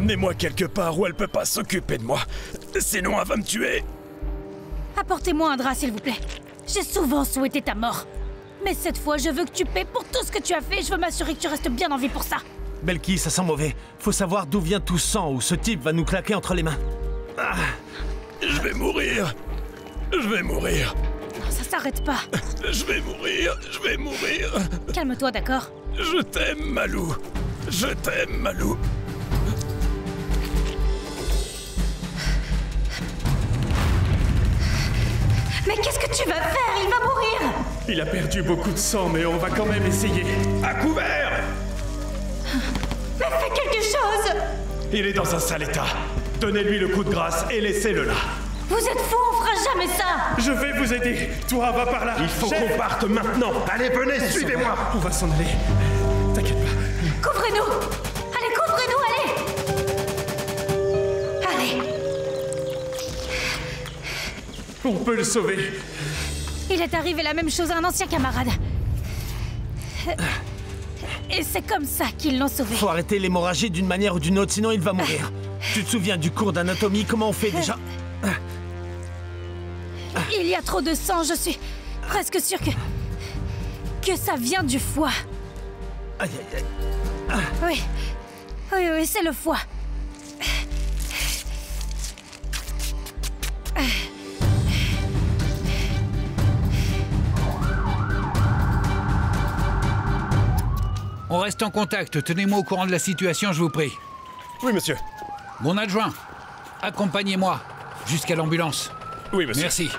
Emmenez-moi quelque part où elle peut pas s'occuper de moi. Sinon, elle va me tuer. Apportez-moi un drap, s'il vous plaît. J'ai souvent souhaité ta mort. Mais cette fois, je veux que tu paies pour tout ce que tu as fait. Je veux m'assurer que tu restes bien en vie pour ça. Belki, ça sent mauvais. Faut savoir d'où vient tout ce sang ou ce type va nous claquer entre les mains. Ah. Je vais mourir. Je vais mourir. Non, ça s'arrête pas. Je vais mourir. Je vais mourir. Calme-toi, d'accord? Je t'aime, Malou. Je t'aime, Malou. Mais qu'est-ce que tu vas faire? Il va mourir! Il a perdu beaucoup de sang, mais on va quand même essayer. À couvert! Mais fais quelque chose! Il est dans un sale état. Donnez-lui le coup de grâce et laissez-le là. Vous êtes fous, on fera jamais ça! Je vais vous aider. Toi, va par là. Il faut qu'on parte maintenant. Allez, venez, suivez-moi. On va s'en aller. T'inquiète pas. Couvrez-nous! Allez, couvrez-nous, allez! Allez! On peut le sauver. Il est arrivé la même chose à un ancien camarade. Et c'est comme ça qu'ils l'ont sauvé. Faut arrêter l'hémorragie d'une manière ou d'une autre, sinon il va mourir. Tu te souviens du cours d'anatomie? Comment on fait déjà? Il y a trop de sang, je suis presque sûre que ça vient du foie. Aïe, aïe, aïe. Oui, oui, c'est le foie. On reste en contact. Tenez-moi au courant de la situation, je vous prie. Oui, monsieur. Mon adjoint, accompagnez-moi jusqu'à l'ambulance. Oui, monsieur. Merci.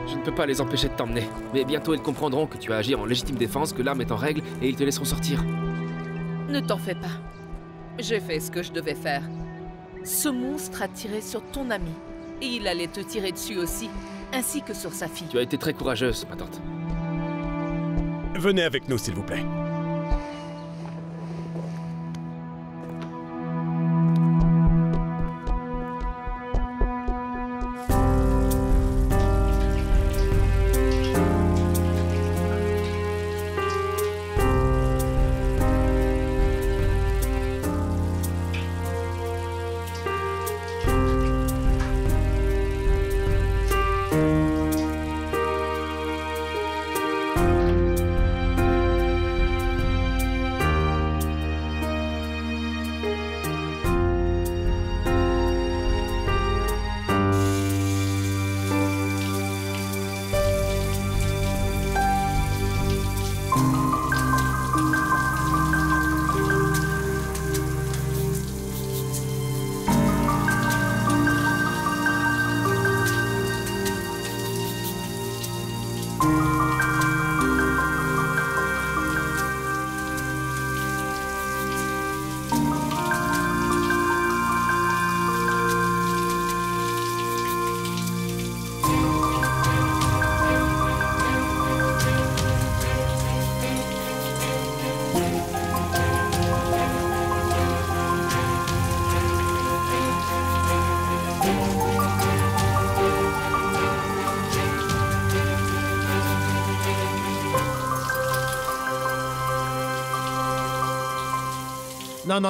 Je ne peux pas les empêcher de t'emmener, mais bientôt ils comprendront que tu as agi en légitime défense, que l'arme est en règle, et ils te laisseront sortir. Ne t'en fais pas. J'ai fait ce que je devais faire. Ce monstre a tiré sur ton ami, et il allait te tirer dessus aussi, ainsi que sur sa fille. Tu as été très courageuse, ma tante. Venez avec nous, s'il vous plaît.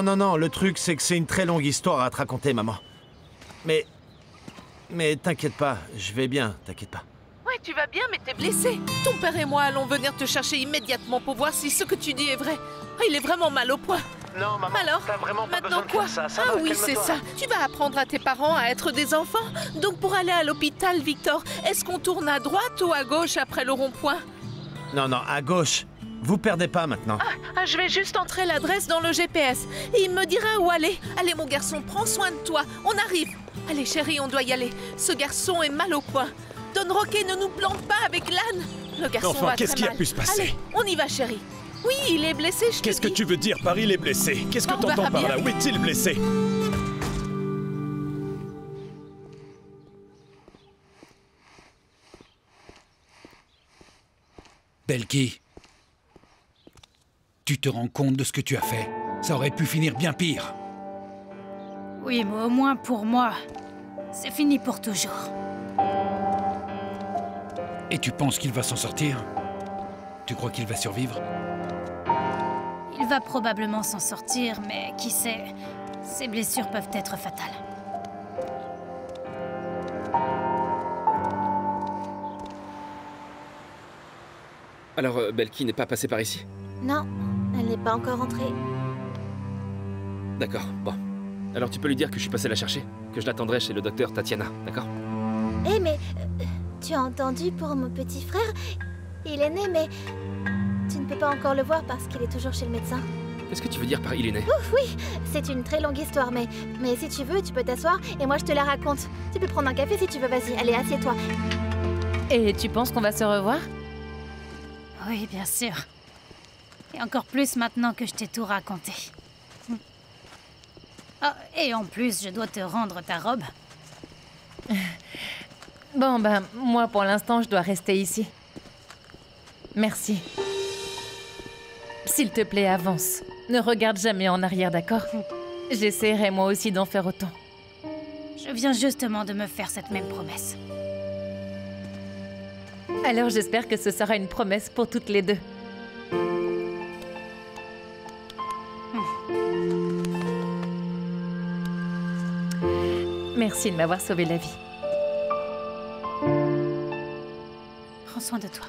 Non, le truc, c'est que c'est une très longue histoire à te raconter, maman. Mais t'inquiète pas, je vais bien, t'inquiète pas. Ouais, tu vas bien, mais t'es blessé. Ton père et moi allons venir te chercher immédiatement pour voir si ce que tu dis est vrai. Oh, il est vraiment mal au point. Non, maman, alors, t'as vraiment pas maintenant besoin de quoi? faire ça. Ah oui, c'est ça. Tu vas apprendre à tes parents à être des enfants. Donc pour aller à l'hôpital, Victor, est-ce qu'on tourne à droite ou à gauche après le rond-point? Non, à gauche. Vous perdez pas maintenant. Je vais juste entrer l'adresse dans le GPS et il me dira où aller. Allez mon garçon, prends soin de toi. On arrive. Allez chérie, on doit y aller. Ce garçon est mal au point. Don Roque ne nous plante pas avec l'âne. Le garçon Enfin, va qu'est-ce très qui a mal. pu se passer? Allez, on y va chérie. Oui, il est blessé, je te Qu'est-ce que dis. tu veux dire par il est blessé? Qu'est-ce que On verra t'entends par bien. là? Où est-il blessé? Belki, tu te rends compte de ce que tu as fait? Ça aurait pu finir bien pire. Oui, mais au moins pour moi, c'est fini pour toujours. Et tu penses qu'il va s'en sortir? Tu crois qu'il va survivre? Il va probablement s'en sortir, mais qui sait, ses blessures peuvent être fatales. Alors, Belky n'est pas passée par ici? Non, elle n'est pas encore rentrée. D'accord, bon. Alors tu peux lui dire que je suis passé la chercher, que je l'attendrai chez le docteur Tatiana, d'accord? Eh mais... tu as entendu pour mon petit frère? Il est né, mais... tu ne peux pas encore le voir parce qu'il est toujours chez le médecin. Qu'est-ce que tu veux dire par il est né? Ouf, oui, c'est une très longue histoire, mais si tu veux, tu peux t'asseoir et moi je te la raconte. Tu peux prendre un café si tu veux, vas-y, allez, assieds-toi. Et tu penses qu'on va se revoir? Oui, bien sûr. Et encore plus maintenant que je t'ai tout raconté. Ah, et en plus, je dois te rendre ta robe. Bon, ben, moi, pour l'instant, je dois rester ici. Merci. S'il te plaît, avance. Ne regarde jamais en arrière, d'accord? J'essaierai moi aussi d'en faire autant. Je viens justement de me faire cette même promesse. Alors j'espère que ce sera une promesse pour toutes les deux. Merci de m'avoir sauvé la vie. Prends soin de toi.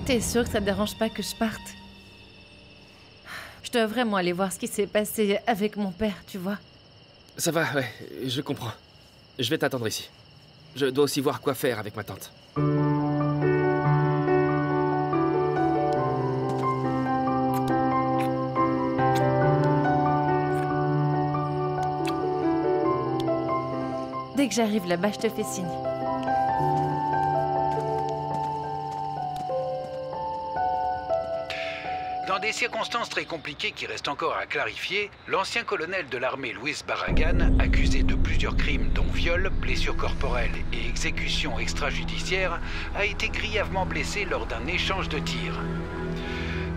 T'es sûr que ça te dérange pas que je parte? Je dois vraiment aller voir ce qui s'est passé avec mon père, tu vois. Ça va, ouais, je comprends. Je vais t'attendre ici. Je dois aussi voir quoi faire avec ma tante. Dès que j'arrive là-bas, je te fais signe. Dans des circonstances très compliquées qui restent encore à clarifier, l'ancien colonel de l'armée Luis Barragan, accusé de plusieurs crimes dont viol, blessures corporelles et exécution extrajudiciaire, a été grièvement blessé lors d'un échange de tirs.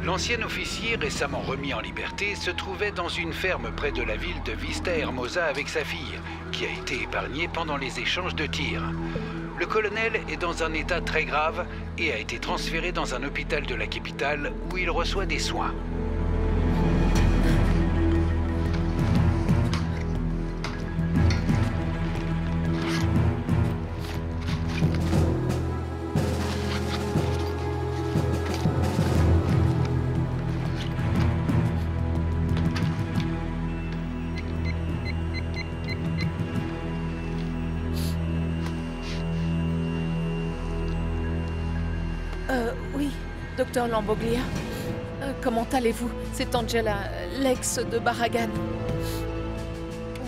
L'ancien officier, récemment remis en liberté, se trouvait dans une ferme près de la ville de Vista Hermosa avec sa fille, qui a été épargnée pendant les échanges de tirs. Le colonel est dans un état très grave et a été transféré dans un hôpital de la capitale où il reçoit des soins. Oui, docteur Lamboglia. Comment allez-vous? C'est Angela, l'ex de Barragan.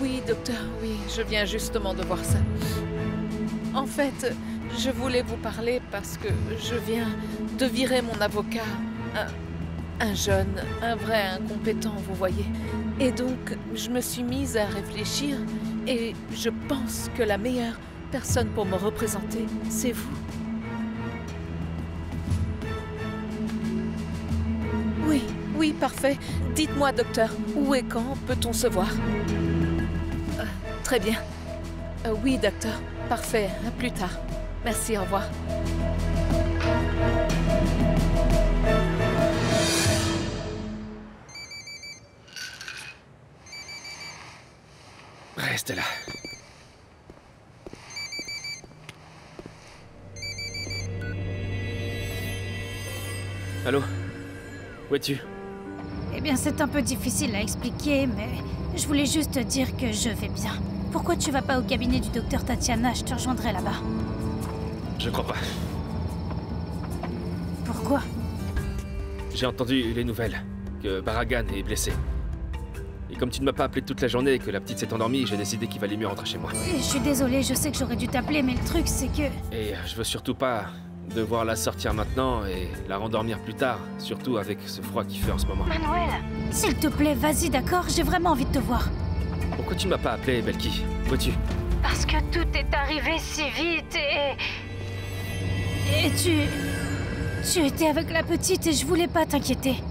Oui, docteur, oui, je viens justement de voir ça. En fait, je voulais vous parler parce que je viens de virer mon avocat. Un jeune, un vrai incompétent, vous voyez. Et donc, je me suis mise à réfléchir et je pense que la meilleure personne pour me représenter, c'est vous. Oui, parfait. Dites-moi, docteur, où et quand peut-on se voir? Très bien. Oui, docteur. Parfait. À plus tard. Merci, au revoir. Reste là. Allô? Où es-tu? Eh bien, c'est un peu difficile à expliquer, mais je voulais juste te dire que je vais bien. Pourquoi tu vas pas au cabinet du docteur Tatiana? Je te rejoindrai là-bas. Je crois pas. Pourquoi? J'ai entendu les nouvelles, que Barragan est blessé. Et comme tu ne m'as pas appelé toute la journée et que la petite s'est endormie, j'ai décidé qu'il valait mieux rentrer chez moi. Je suis désolée, je sais que j'aurais dû t'appeler, mais le truc c'est que... Et je veux surtout pas devoir la sortir maintenant et la rendormir plus tard, surtout avec ce froid qu'il fait en ce moment. Manuel, s'il te plaît, vas-y, d'accord? J'ai vraiment envie de te voir. Pourquoi tu ne m'as pas appelé, Belki? Vois-tu? Parce que tout est arrivé si vite et tu étais avec la petite et je voulais pas t'inquiéter.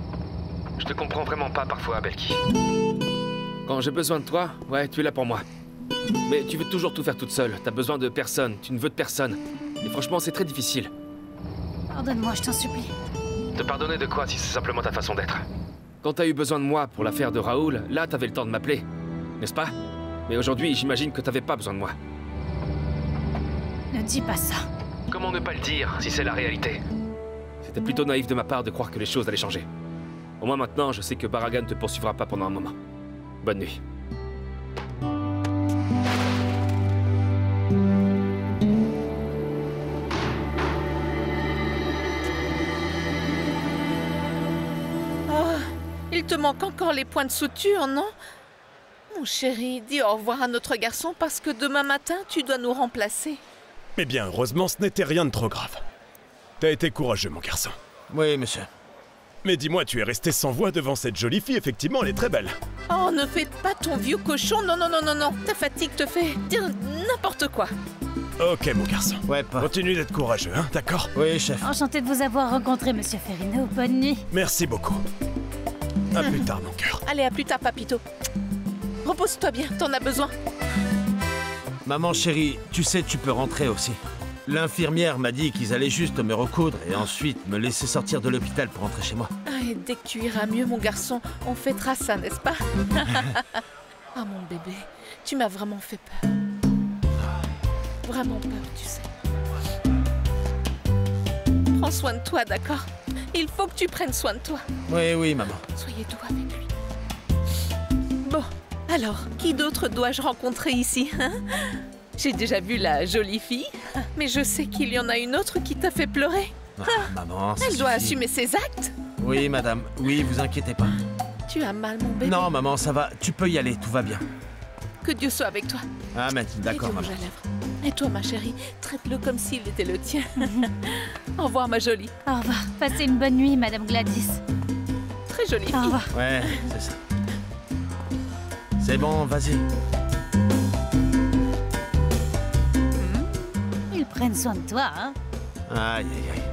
Je te comprends vraiment pas parfois, Belki. Quand j'ai besoin de toi, ouais, tu es là pour moi. Mais tu veux toujours tout faire toute seule, t'as besoin de personne, tu ne veux de personne. Et franchement, c'est très difficile. Pardonne-moi, je t'en supplie. Te pardonner de quoi si c'est simplement ta façon d'être? Quand t'as eu besoin de moi pour l'affaire de Raoul, là t'avais le temps de m'appeler, n'est-ce pas? Mais aujourd'hui, j'imagine que t'avais pas besoin de moi. Ne dis pas ça. Comment ne pas le dire si c'est la réalité? C'était plutôt naïf de ma part de croire que les choses allaient changer. Au moins maintenant, je sais que Baragan ne te poursuivra pas pendant un moment. Bonne nuit. Il te manque encore les points de suture, non? Mon chéri, dis au revoir à notre garçon parce que demain matin, tu dois nous remplacer. Eh bien, heureusement, ce n'était rien de trop grave. T'as été courageux, mon garçon. Oui, monsieur. Mais dis-moi, tu es resté sans voix devant cette jolie fille, effectivement, elle est très belle. Oh, ne fais pas ton vieux cochon, non, non, non, non, non. Ta fatigue te fait dire n'importe quoi. Ok, mon garçon. Ouais, pas. Continue d'être courageux, hein, d'accord? Oui, chef. Enchantée de vous avoir rencontré, monsieur Ferrino. Bonne nuit. Merci beaucoup. À plus tard, mon cœur. Allez, à plus tard, papito. Repose-toi bien, t'en as besoin. Maman chérie, tu sais, tu peux rentrer aussi. L'infirmière m'a dit qu'ils allaient juste me recoudre et ensuite me laisser sortir de l'hôpital pour rentrer chez moi. Ah, et dès que tu iras mieux, mon garçon, on fêtera ça, n'est-ce pas? Ah, mon bébé, tu m'as vraiment fait peur. Vraiment peur, tu sais. Prends soin de toi, d'accord? Il faut que tu prennes soin de toi. Oui, oui, maman. Soyez doux avec lui. Bon, alors, qui d'autre dois-je rencontrer ici, hein? J'ai déjà vu la jolie fille, mais je sais qu'il y en a une autre qui t'a fait pleurer. Ah, maman, ça Elle doit suffit. assumer ses actes. Oui, madame. Oui, vous inquiétez pas. Tu as mal, mon bébé. Non, maman, ça va. Tu peux y aller, tout va bien. Que Dieu soit avec toi. Amen. D'accord, Et du rouge maman. à lèvres. Et toi, ma chérie, traite-le comme s'il était le tien. Au revoir, ma jolie. Au revoir. Passez une bonne nuit, Madame Gladys. Très jolie fille. Au revoir. Ouais, c'est ça. C'est bon, vas-y. Ils prennent soin de toi, hein? Aïe, aïe, aïe.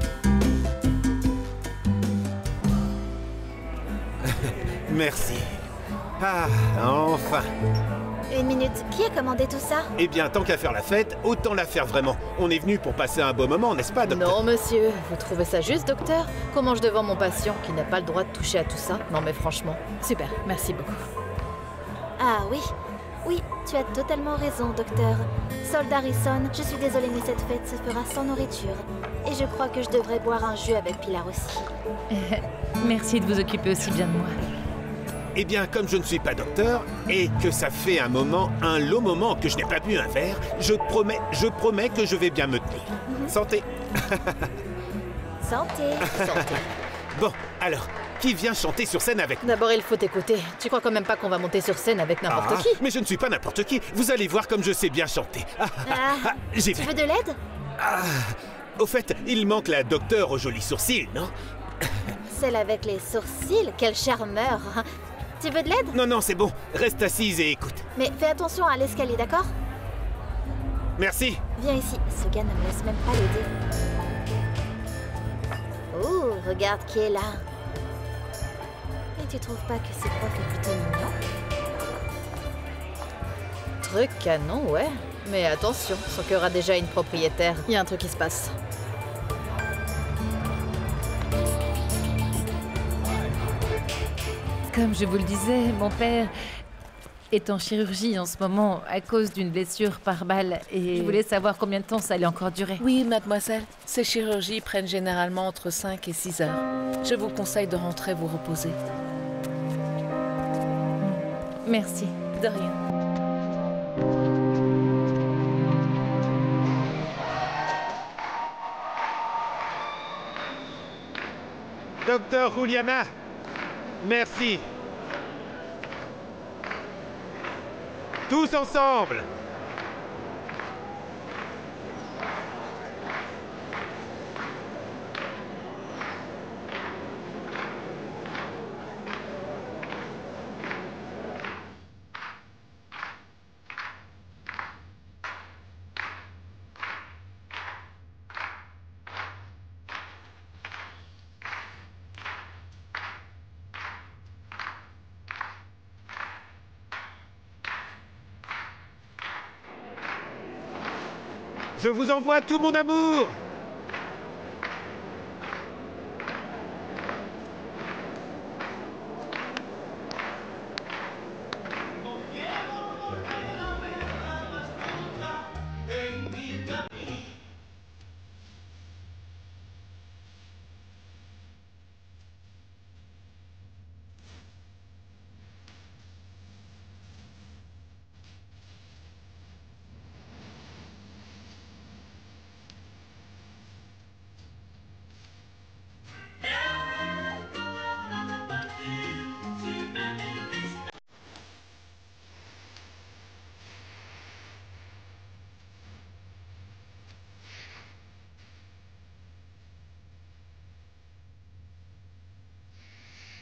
Merci. Ah, enfin. Une minute, qui a commandé tout ça? Eh bien, tant qu'à faire la fête, autant la faire vraiment. On est venu pour passer un beau moment, n'est-ce pas, docteur? Non, monsieur. Vous trouvez ça juste, docteur? Qu'on mange devant mon patient qui n'a pas le droit de toucher à tout ça? Non, mais franchement. Super, merci beaucoup. Ah oui, oui, tu as totalement raison, docteur. Soldat Harrison, je suis désolée, mais cette fête se fera sans nourriture. Et je crois que je devrais boire un jus avec Pilar aussi. Merci de vous occuper aussi bien de moi. Eh bien, comme je ne suis pas docteur, et que ça fait un long moment que je n'ai pas bu un verre, je promets que je vais bien me tenir. Santé. Santé. Santé. Bon, alors, qui vient chanter sur scène avec moi? D'abord, il faut écouter. Tu crois quand même pas qu'on va monter sur scène avec n'importe qui? Mais je ne suis pas n'importe qui. Vous allez voir comme je sais bien chanter. J'ai Tu vu. veux de l'aide? Au fait, il manque la docteure aux jolis sourcils, non? Celle avec les sourcils, quel charmeur. Tu veux de l'aide? Non, non, c'est bon. Reste assise et écoute. Mais fais attention à l'escalier, d'accord? Merci. Viens ici, ce gars ne me laisse même pas l'aider. Oh, regarde qui est là. Et tu trouves pas que ce prof est plutôt mignon? Truc canon, ouais. Mais attention, son cœur a déjà une propriétaire. Il y a un truc qui se passe. Comme je vous le disais, mon père est en chirurgie en ce moment à cause d'une blessure par balle et je voulais savoir combien de temps ça allait encore durer. Oui, mademoiselle. Ces chirurgies prennent généralement entre 5 et 6 heures. Je vous conseille de rentrer vous reposer. Merci. De rien. Docteur Juliana, merci. Tous ensemble! Je vous envoie tout mon amour!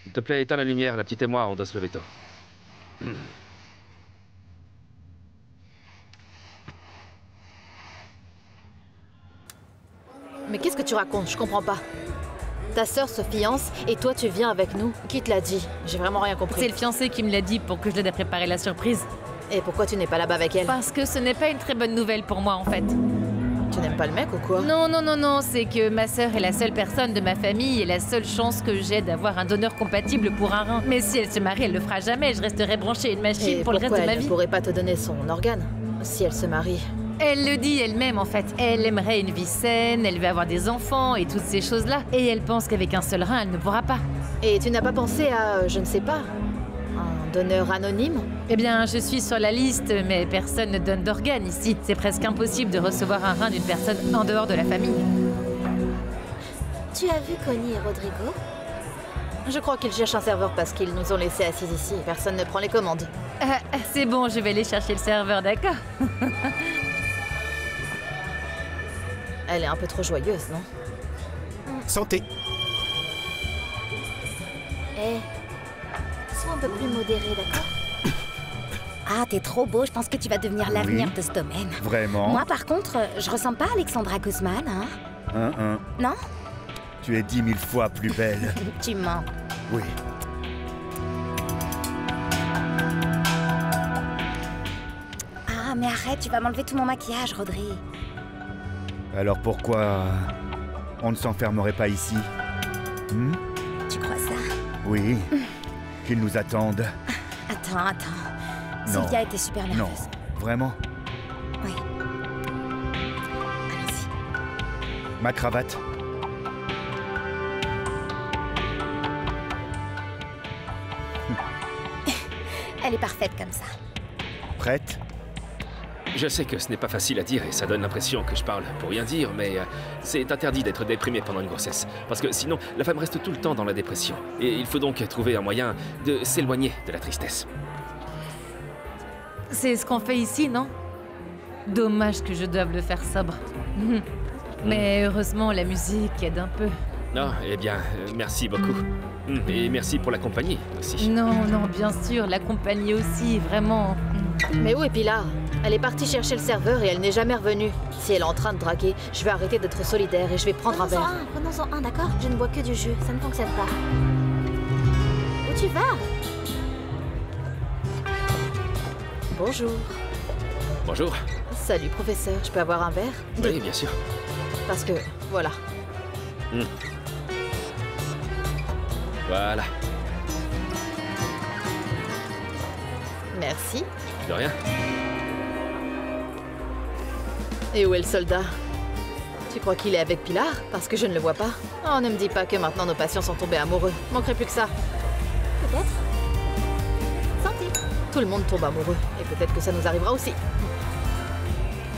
S'il te plaît, éteins la lumière, la petite et moi, on doit se lever tôt. Mais qu'est-ce que tu racontes? Je comprends pas. Ta sœur se fiance et toi tu viens avec nous. Qui te l'a dit? J'ai vraiment rien compris. C'est le fiancé qui me l'a dit pour que je l'aide à préparer la surprise. Et pourquoi tu n'es pas là-bas avec elle? Parce que ce n'est pas une très bonne nouvelle pour moi en fait. Tu n'aimes pas le mec ou quoi? Non, non, non, non, c'est que ma sœur est la seule personne de ma famille et la seule chance que j'ai d'avoir un donneur compatible pour un rein. Mais si elle se marie, elle le fera jamais, je resterai branchée à une machine pour le reste de ma vie. Elle ne pourrait pas te donner son organe si elle se marie? Elle le dit elle-même en fait. Elle aimerait une vie saine, elle veut avoir des enfants et toutes ces choses-là. Et elle pense qu'avec un seul rein, elle ne pourra pas. Et tu n'as pas pensé à, je ne sais pas, un donneur anonyme? Eh bien, je suis sur la liste, mais personne ne donne d'organes ici. C'est presque impossible de recevoir un rein d'une personne en dehors de la famille. Tu as vu Connie et Rodrigo? Je crois qu'ils cherchent un serveur parce qu'ils nous ont laissés assis ici. Personne ne prend les commandes. C'est bon, je vais aller chercher le serveur, d'accord? Elle est un peu trop joyeuse, non? Santé. Sois un peu plus modéré, d'accord? Ah, t'es trop beau, je pense que tu vas devenir l'avenir de ce domaine. Vraiment? Moi, par contre, je ressemble pas à Alexandra Guzman, hein? Non? Tu es 10 000 fois plus belle. Tu mens. Oui. Ah, mais arrête, tu vas m'enlever tout mon maquillage, Rodri. Alors pourquoi on ne s'enfermerait pas ici? Tu crois ça? Oui. Qu'ils nous attendent. Attends. Non. Sylvia était super nerveuse. Non, vraiment? Oui. Allons-y. Ma cravate? Elle est parfaite comme ça. Prête? Je sais que ce n'est pas facile à dire et ça donne l'impression que je parle pour rien dire, mais c'est interdit d'être déprimé pendant une grossesse. Parce que sinon, la femme reste tout le temps dans la dépression. Et il faut donc trouver un moyen de s'éloigner de la tristesse. C'est ce qu'on fait ici, non? Dommage que je doive le faire sobre. Mais heureusement, la musique aide un peu. Non, eh bien, merci beaucoup. Et merci pour la compagnie aussi. Non, bien sûr, la compagnie aussi, vraiment. Mais où est Pilar? Elle est partie chercher le serveur et elle n'est jamais revenue. Si elle est en train de draguer, je vais arrêter d'être solidaire et je vais prendre un verre. Prenons-en un, d'accord? Je ne bois que du jus, ça ne fonctionne pas. Où tu vas? Bonjour. Bonjour. Salut, professeur. Je peux avoir un verre? Oui, bien sûr. Parce que, voilà. Voilà. Merci. De rien. Et où est le soldat? Tu crois qu'il est avec Pilar? Parce que je ne le vois pas. Oh, ne me dis pas que maintenant nos patients sont tombés amoureux. Manquerait plus que ça. Peut-être. Santé. Tout le monde tombe amoureux. Et peut-être que ça nous arrivera aussi.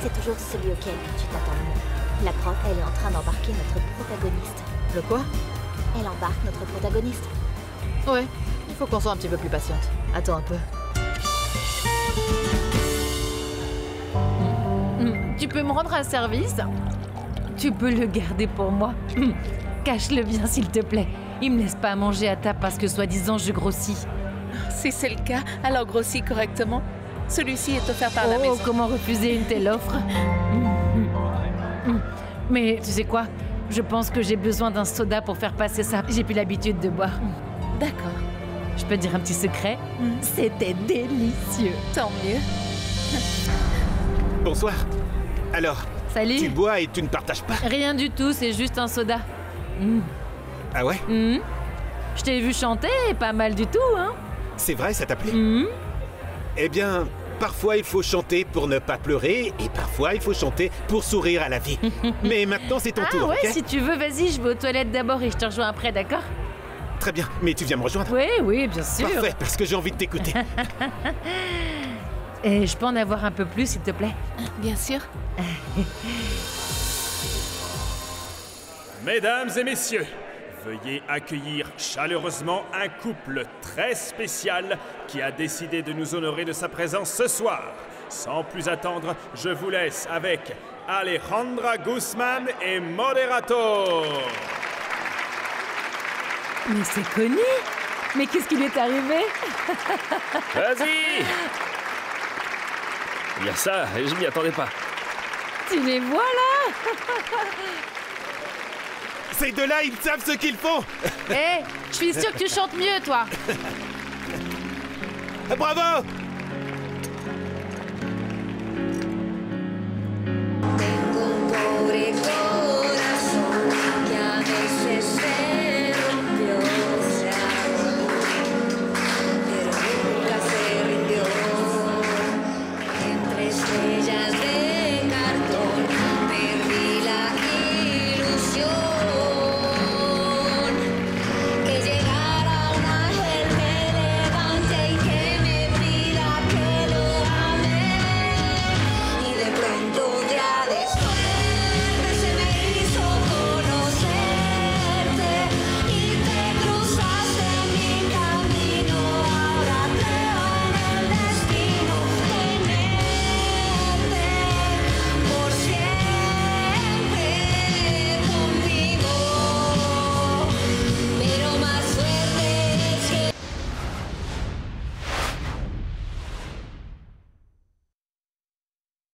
C'est toujours celui auquel tu t'attends le moins. La prof, elle est en train d'embarquer notre protagoniste. Le quoi? Elle embarque notre protagoniste. Ouais, il faut qu'on soit un petit peu plus patiente. Attends un peu. tu peux me rendre un service? Tu peux le garder pour moi. Cache-le bien, s'il te plaît. Il me laisse pas manger à table parce que, soi-disant, je grossis. Si c'est le cas, alors grossis correctement. Celui-ci est offert par la maison. Oh, comment refuser une telle offre? Mais tu sais quoi? Je pense que j'ai besoin d'un soda pour faire passer ça. J'ai plus l'habitude de boire. D'accord. Je peux te dire un petit secret? C'était délicieux. Tant mieux. Bonsoir. Alors, salut. Tu bois et tu ne partages pas? Rien du tout, c'est juste un soda. Ah ouais? Je t'ai vu chanter, pas mal du tout, hein? C'est vrai, ça t'a plu? Eh bien, parfois il faut chanter pour ne pas pleurer et parfois il faut chanter pour sourire à la vie. Mais maintenant c'est ton tour, ouais, ok? Si tu veux, vas-y, je vais aux toilettes d'abord et je te rejoins après, d'accord? Très bien, mais tu viens me rejoindre? Oui, bien sûr. Parfait, parce que j'ai envie de t'écouter. Et je peux en avoir un peu plus, s'il te plaît? Bien sûr. Mesdames et messieurs, veuillez accueillir chaleureusement un couple très spécial qui a décidé de nous honorer de sa présence ce soir. Sans plus attendre, je vous laisse avec Alejandra Guzman et Moderato. Mais c'est connu! Mais qu'est-ce qui lui est arrivé? Vas-y! Il y a ça, je m'y attendais pas. Tu les vois là? Ces deux-là, ils savent ce qu'ils font! Je suis sûre que tu chantes mieux, toi! Bravo!